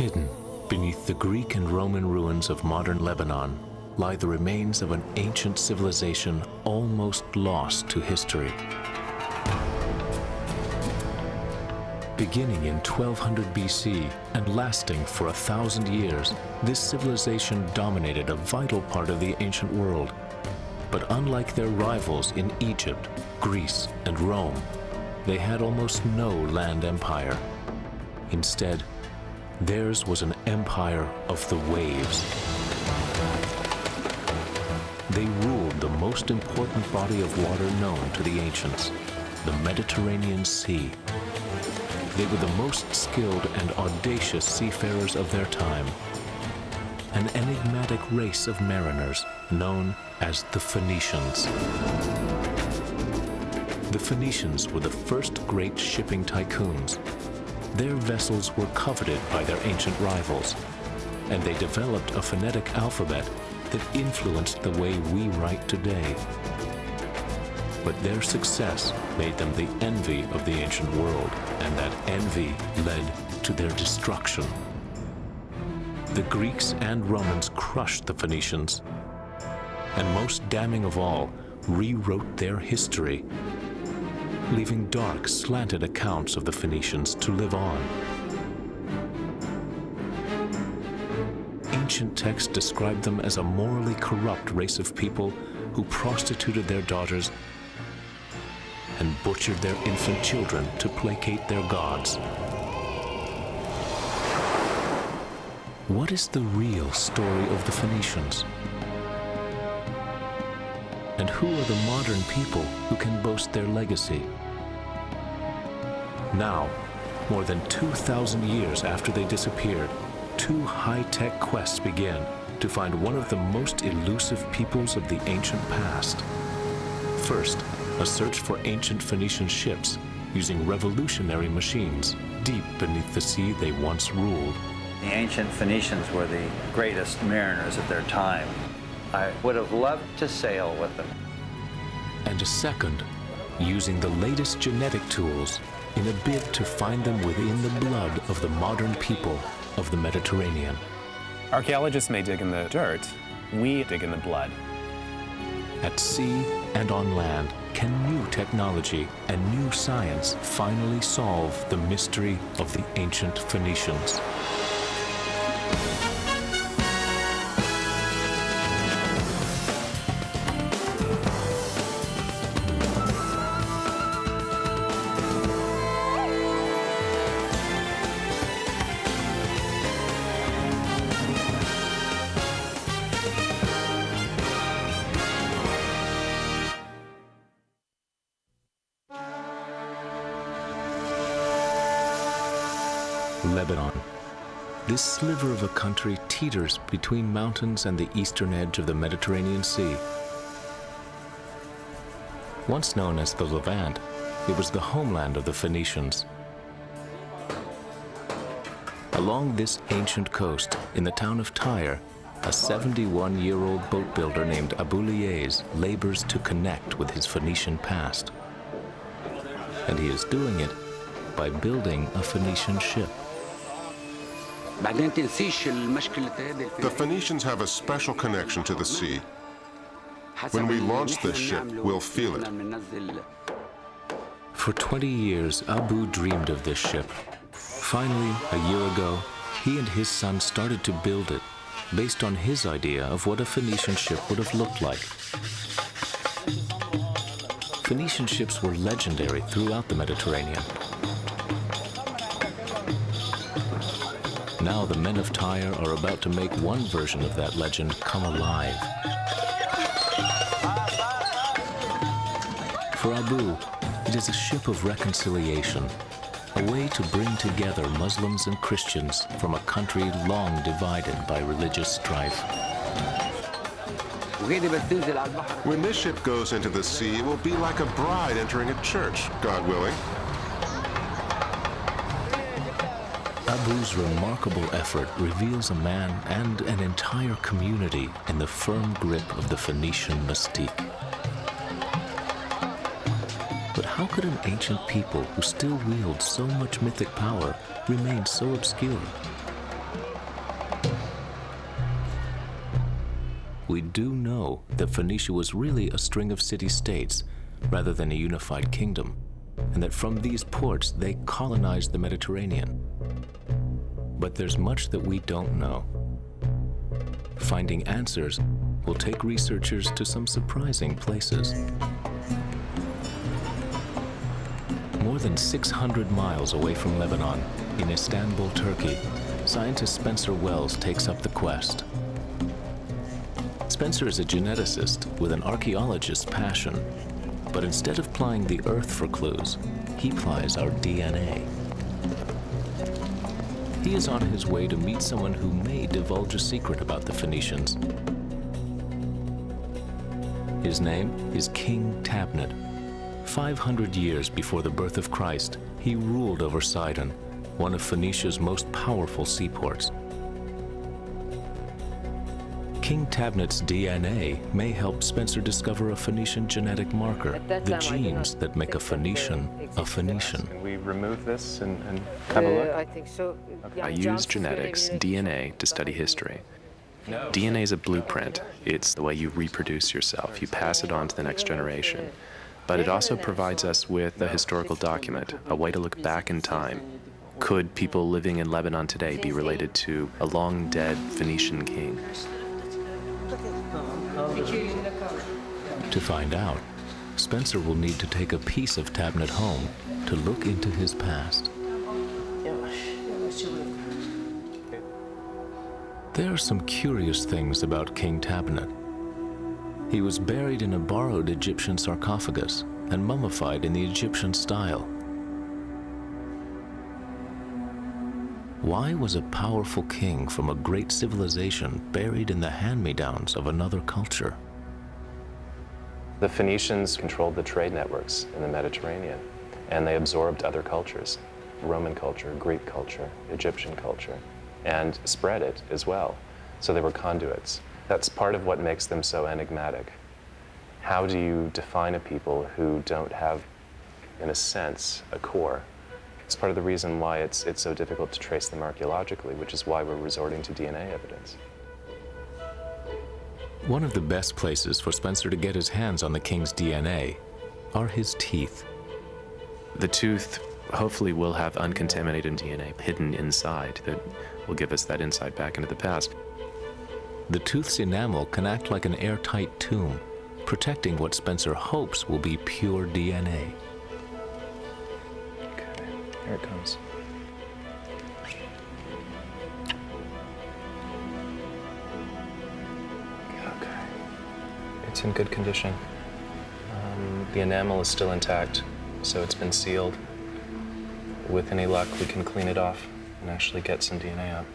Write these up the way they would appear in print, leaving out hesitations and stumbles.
Hidden beneath the Greek and Roman ruins of modern Lebanon lie the remains of an ancient civilization almost lost to history. Beginning in 1200 BC and lasting for 1,000 years, this civilization dominated a vital part of the ancient world. But unlike their rivals in Egypt, Greece, and Rome, they had almost no land empire. Instead, theirs was an empire of the waves. They ruled the most important body of water known to the ancients, the Mediterranean Sea. They were the most skilled and audacious seafarers of their time, an enigmatic race of mariners known as the Phoenicians. The Phoenicians were the first great shipping tycoons. Their vessels were coveted by their ancient rivals, and they developed a phonetic alphabet that influenced the way we write today. But their success made them the envy of the ancient world, and that envy led to their destruction. The Greeks and Romans crushed the Phoenicians, and most damning of all, rewrote their history, leaving dark, slanted accounts of the Phoenicians to live on. Ancient texts describe them as a morally corrupt race of people who prostituted their daughters and butchered their infant children to placate their gods. What is the real story of the Phoenicians? And who are the modern people who can boast their legacy? Now, more than 2,000 years after they disappeared, two high-tech quests begin to find one of the most elusive peoples of the ancient past. First, a search for ancient Phoenician ships using revolutionary machines deep beneath the sea they once ruled. The ancient Phoenicians were the greatest mariners of their time. I would have loved to sail with them. And a second, using the latest genetic tools in a bid to find them within the blood of the modern people of the Mediterranean. Archaeologists may dig in the dirt, we dig in the blood. At sea and on land, can new technology and new science finally solve the mystery of the ancient Phoenicians? Lebanon. This sliver of a country teeters between mountains and the eastern edge of the Mediterranean Sea. Once known as the Levant, it was the homeland of the Phoenicians. Along this ancient coast, in the town of Tyre, a 71-year-old boat builder named Abu Liez labors to connect with his Phoenician past. And he is doing it by building a Phoenician ship. The Phoenicians have a special connection to the sea. When we launch this ship, we'll feel it. For 20 years, Abu dreamed of this ship. Finally, a year ago, he and his son started to build it, based on his idea of what a Phoenician ship would have looked like. Phoenician ships were legendary throughout the Mediterranean. Now the men of Tyre are about to make one version of that legend come alive. For Abu, it is a ship of reconciliation, a way to bring together Muslims and Christians from a country long divided by religious strife. When this ship goes into the sea, it will be like a bride entering a church, God willing. Abu's remarkable effort reveals a man and an entire community in the firm grip of the Phoenician mystique. But how could an ancient people who still wield so much mythic power remain so obscure? we do know that Phoenicia was really a string of city-states rather than a unified kingdom, and that from these ports they colonized the Mediterranean. But there's much that we don't know. Finding answers will take researchers to some surprising places. More than 600 miles away from Lebanon, in Istanbul, Turkey, scientist Spencer Wells takes up the quest. Spencer is a geneticist with an archaeologist's passion, but instead of plying the earth for clues, he plies our DNA. He is on his way to meet someone who may divulge a secret about the Phoenicians. His name is King Tabnet. 500 years before the birth of Christ, he ruled over Sidon, one of Phoenicia's most powerful seaports. King Tabnet's DNA may help Spencer discover a Phoenician genetic marker, the genes that make a Phoenician a Phoenician. Can we remove this and have a look? I think so. Okay. I use genetics, DNA, to study history. DNA is a blueprint. It's the way you reproduce yourself. You pass it on to the next generation. But it also provides us with a historical document, a way to look back in time. Could people living in Lebanon today be related to a long-dead Phoenician king? To find out, Spencer will need to take a piece of Tabnet home to look into his past. There are some curious things about King Tabnet. He was buried in a borrowed Egyptian sarcophagus and mummified in the Egyptian style. Why was a powerful king from a great civilization buried in the hand-me-downs of another culture? The Phoenicians controlled the trade networks in the Mediterranean, and they absorbed other cultures, Roman culture, Greek culture, Egyptian culture, and spread it as well. So they were conduits. That's part of what makes them so enigmatic. How do you define a people who don't have, in a sense, a core? It's part of the reason why it's so difficult to trace them archaeologically, which is why we're resorting to DNA evidence. One of the best places for Spencer to get his hands on the king's DNA are his teeth. The tooth hopefully will have uncontaminated DNA hidden inside that will give us that insight back into the past. The tooth's enamel can act like an airtight tomb, protecting what Spencer hopes will be pure DNA. Okay, here it comes. Okay, it's in good condition. The enamel is still intact, so it's been sealed. With any luck, we can clean it off and actually get some DNA out.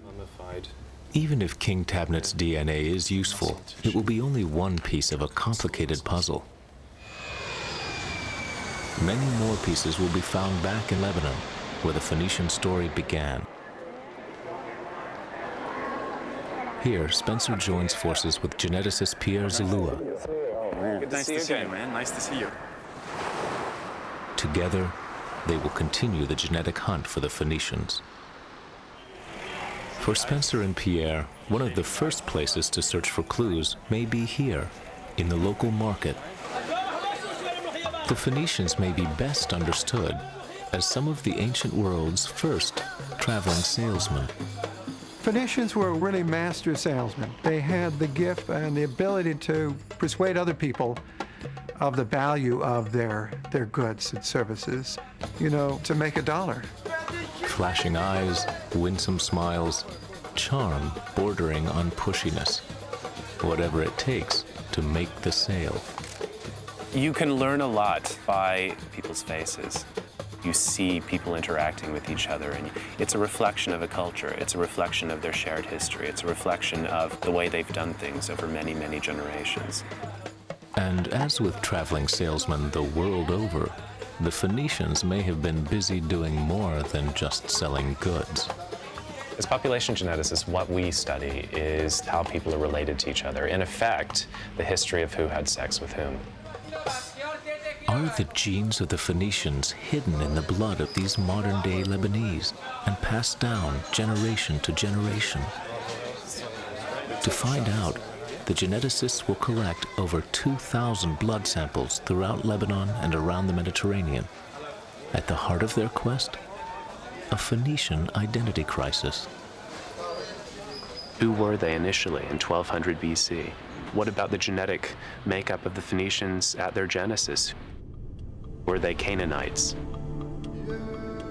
Mummified. Even if King Tabnet's DNA is useful, it will be only one piece of a complicated puzzle. Many more pieces will be found back in Lebanon, where the Phoenician story began. Here, Spencer joins forces with geneticist Pierre Zalua. Nice to see you, man. Nice to see you. Together, they will continue the genetic hunt for the Phoenicians. For Spencer and Pierre, one of the first places to search for clues may be here, in the local market. The Phoenicians may be best understood as some of the ancient world's first traveling salesmen. Phoenicians were really master salesmen. They had the gift and the ability to persuade other people of the value of their goods and services, to make a dollar. Flashing eyes, winsome smiles, charm bordering on pushiness. Whatever it takes to make the sale. You can learn a lot by people's faces. You see people interacting with each other, and it's a reflection of a culture. It's a reflection of their shared history. It's a reflection of the way they've done things over many, many generations. And as with traveling salesmen the world over, the Phoenicians may have been busy doing more than just selling goods. As population geneticists, what we study is how people are related to each other. In effect, the history of who had sex with whom. Are the genes of the Phoenicians hidden in the blood of these modern-day Lebanese and passed down generation to generation? To find out, the geneticists will collect over 2,000 blood samples throughout Lebanon and around the Mediterranean. At the heart of their quest, a Phoenician identity crisis. Who were they initially in 1200 BC? What about the genetic makeup of the Phoenicians at their genesis? Were they Canaanites?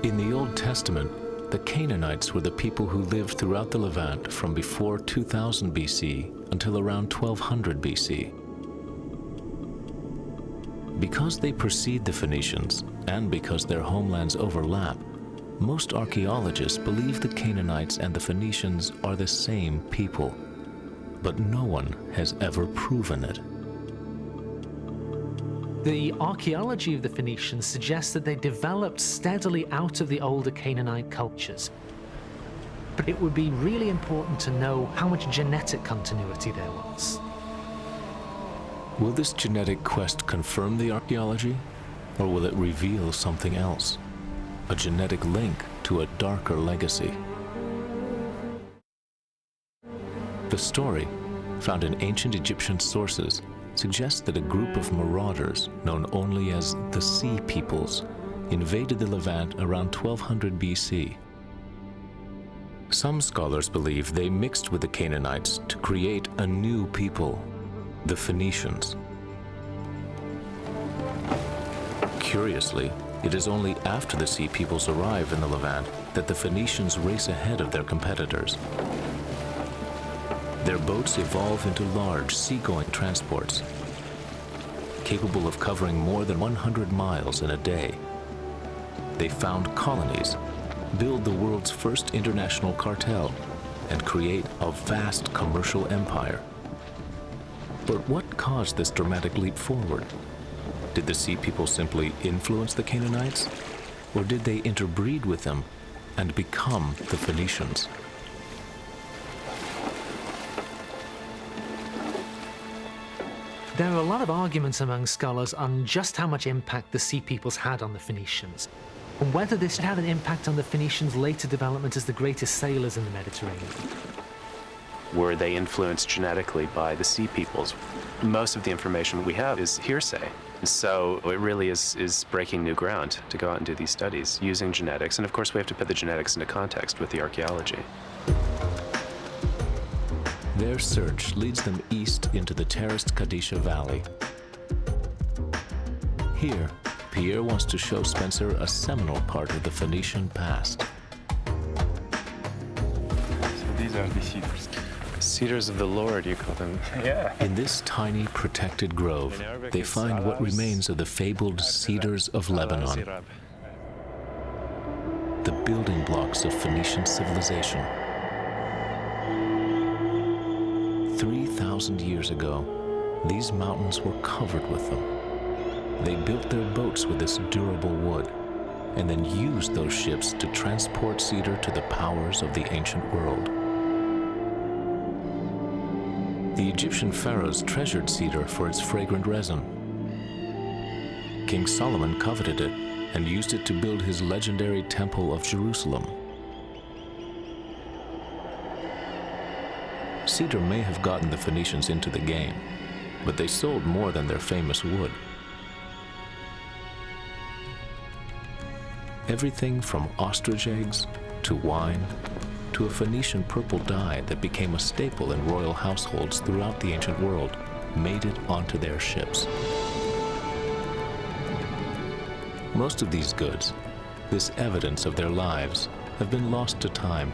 In the Old Testament, the Canaanites were the people who lived throughout the Levant from before 2000 BC until around 1200 BC. Because they precede the Phoenicians, and because their homelands overlap, most archaeologists believe the Canaanites and the Phoenicians are the same people, but no one has ever proven it. The archaeology of the Phoenicians suggests that they developed steadily out of the older Canaanite cultures. But it would be really important to know how much genetic continuity there was. Will this genetic quest confirm the archaeology, or will it reveal something else? A genetic link to a darker legacy. The story, found in ancient Egyptian sources, suggests that a group of marauders, known only as the Sea Peoples, invaded the Levant around 1200 BC. Some scholars believe they mixed with the Canaanites to create a new people, the Phoenicians. Curiously, it is only after the Sea Peoples arrive in the Levant that the Phoenicians race ahead of their competitors. Their boats evolve into large seagoing transports, capable of covering more than 100 miles in a day. They found colonies, build the world's first international cartel, and create a vast commercial empire. But what caused this dramatic leap forward? Did the Sea People simply influence the Canaanites, or did they interbreed with them and become the Phoenicians? There are a lot of arguments among scholars on just how much impact the Sea Peoples had on the Phoenicians, and whether this had an impact on the Phoenicians' later development as the greatest sailors in the Mediterranean. Were they influenced genetically by the Sea Peoples? Most of the information we have is hearsay. So it really is breaking new ground to go out and do these studies using genetics. And of course, we have to put the genetics into context with the archaeology. Their search leads them east into the terraced Kadisha Valley. Here, Pierre wants to show Spencer a seminal part of the Phoenician past. So these are the cedars. Cedars of the Lord, you call them. Yeah. In this tiny protected grove, they find what remains of the fabled cedars of Lebanon, the building blocks of Phoenician civilization. 3,000 years ago, these mountains were covered with them. They built their boats with this durable wood, and then used those ships to transport cedar to the powers of the ancient world. The Egyptian pharaohs treasured cedar for its fragrant resin. King Solomon coveted it and used it to build his legendary Temple of Jerusalem. Cedar may have gotten the Phoenicians into the game, but they sold more than their famous wood. Everything from ostrich eggs to wine to a Phoenician purple dye that became a staple in royal households throughout the ancient world made it onto their ships. Most of these goods, this evidence of their lives, have been lost to time.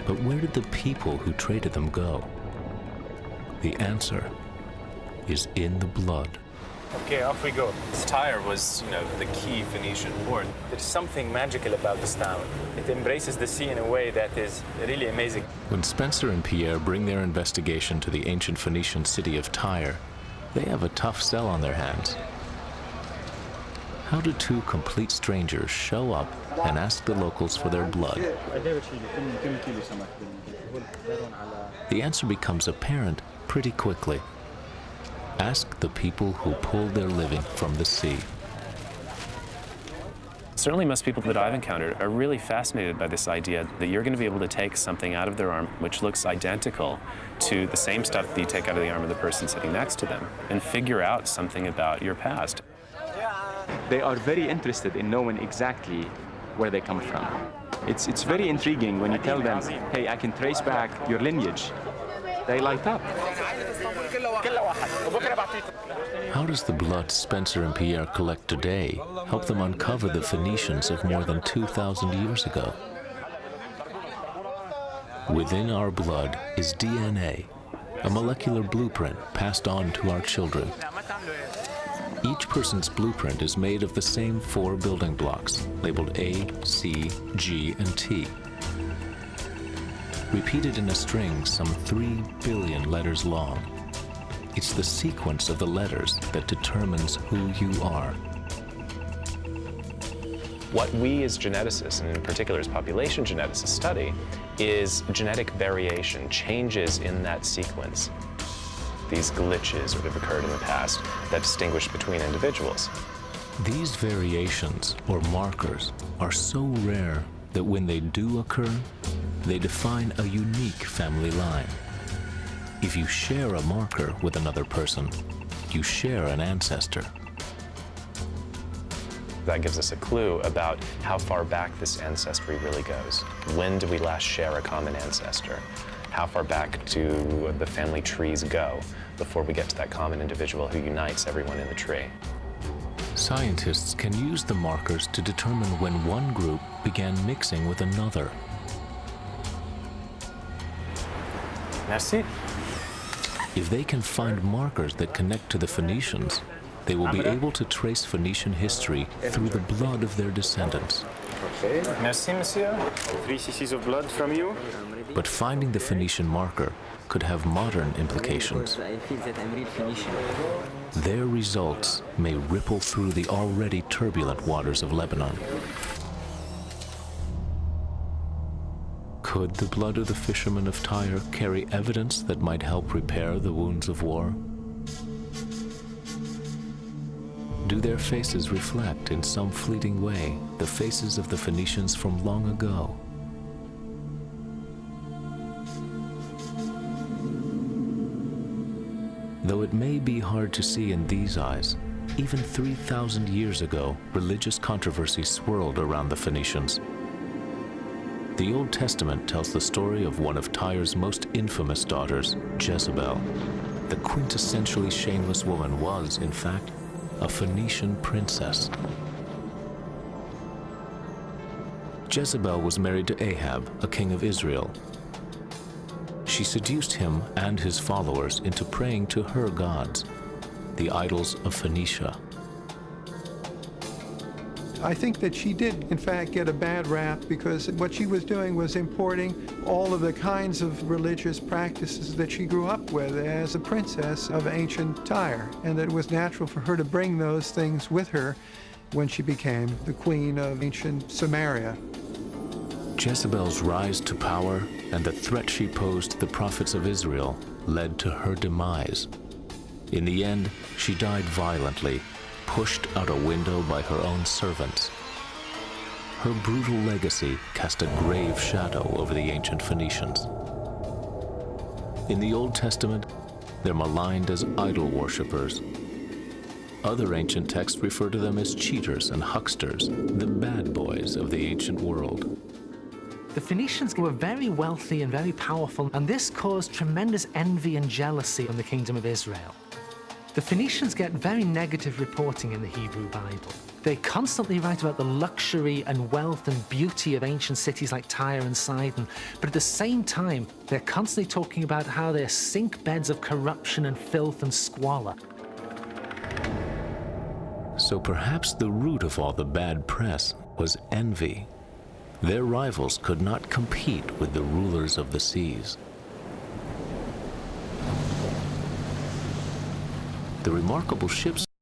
But where did the people who traded them go? The answer is in the blood. Okay, off we go. Tyre was, the key Phoenician port. There's something magical about this town. It embraces the sea in a way that is really amazing. When Spencer and Pierre bring their investigation to the ancient Phoenician city of Tyre, they have a tough sell on their hands. How do two complete strangers show up and ask the locals for their blood? The answer becomes apparent pretty quickly. Ask the people who pull their living from the sea. Certainly most people that I've encountered are really fascinated by this idea that you're going to be able to take something out of their arm which looks identical to the same stuff that you take out of the arm of the person sitting next to them and figure out something about your past. They are very interested in knowing exactly where they come from. It's very intriguing when you tell them, hey, I can trace back your lineage. They light up. How does the blood Spencer and Pierre collect today help them uncover the Phoenicians of more than 2,000 years ago? Within our blood is DNA, a molecular blueprint passed on to our children. Each person's blueprint is made of the same 4 building blocks, labeled A, C, G, and T. Repeated in a string some 3 billion letters long. It's the sequence of the letters that determines who you are. What we as geneticists, and in particular as population geneticists, study is genetic variation, changes in that sequence. These glitches that have occurred in the past that distinguish between individuals. These variations, or markers, are so rare that when they do occur, they define a unique family line. If you share a marker with another person, you share an ancestor. That gives us a clue about how far back this ancestry really goes. When do we last share a common ancestor? How far back do the family trees go before we get to that common individual who unites everyone in the tree? Scientists can use the markers to determine when one group began mixing with another. Merci. If they can find markers that connect to the Phoenicians, they will be able to trace Phoenician history through the blood of their descendants. Merci, monsieur. 3 cc's of blood from you. But finding the Phoenician marker could have modern implications. Their results may ripple through the already turbulent waters of Lebanon. Could the blood of the fishermen of Tyre carry evidence that might help repair the wounds of war? Do their faces reflect in some fleeting way the faces of the Phoenicians from long ago? Though it may be hard to see in these eyes, even 3,000 years ago, religious controversy swirled around the Phoenicians. The Old Testament tells the story of one of Tyre's most infamous daughters, Jezebel. The quintessentially shameless woman was, in fact, a Phoenician princess. Jezebel was married to Ahab, a king of Israel. She seduced him and his followers into praying to her gods, the idols of Phoenicia. I think that she did, in fact, get a bad rap because what she was doing was importing all of the kinds of religious practices that she grew up with as a princess of ancient Tyre, and that it was natural for her to bring those things with her when she became the queen of ancient Samaria. Jezebel's rise to power and the threat she posed to the prophets of Israel led to her demise. In the end, she died violently, pushed out a window by her own servants. Her brutal legacy cast a grave shadow over the ancient Phoenicians. In the Old Testament, they're maligned as idol worshippers. Other ancient texts refer to them as cheaters and hucksters, the bad boys of the ancient world. The Phoenicians were very wealthy and very powerful, and this caused tremendous envy and jealousy in the kingdom of Israel. The Phoenicians get very negative reporting in the Hebrew Bible. They constantly write about the luxury and wealth and beauty of ancient cities like Tyre and Sidon, but at the same time, they're constantly talking about how they're sink beds of corruption and filth and squalor. So perhaps the root of all the bad press was envy. Their rivals could not compete with the rulers of the seas. The remarkable ships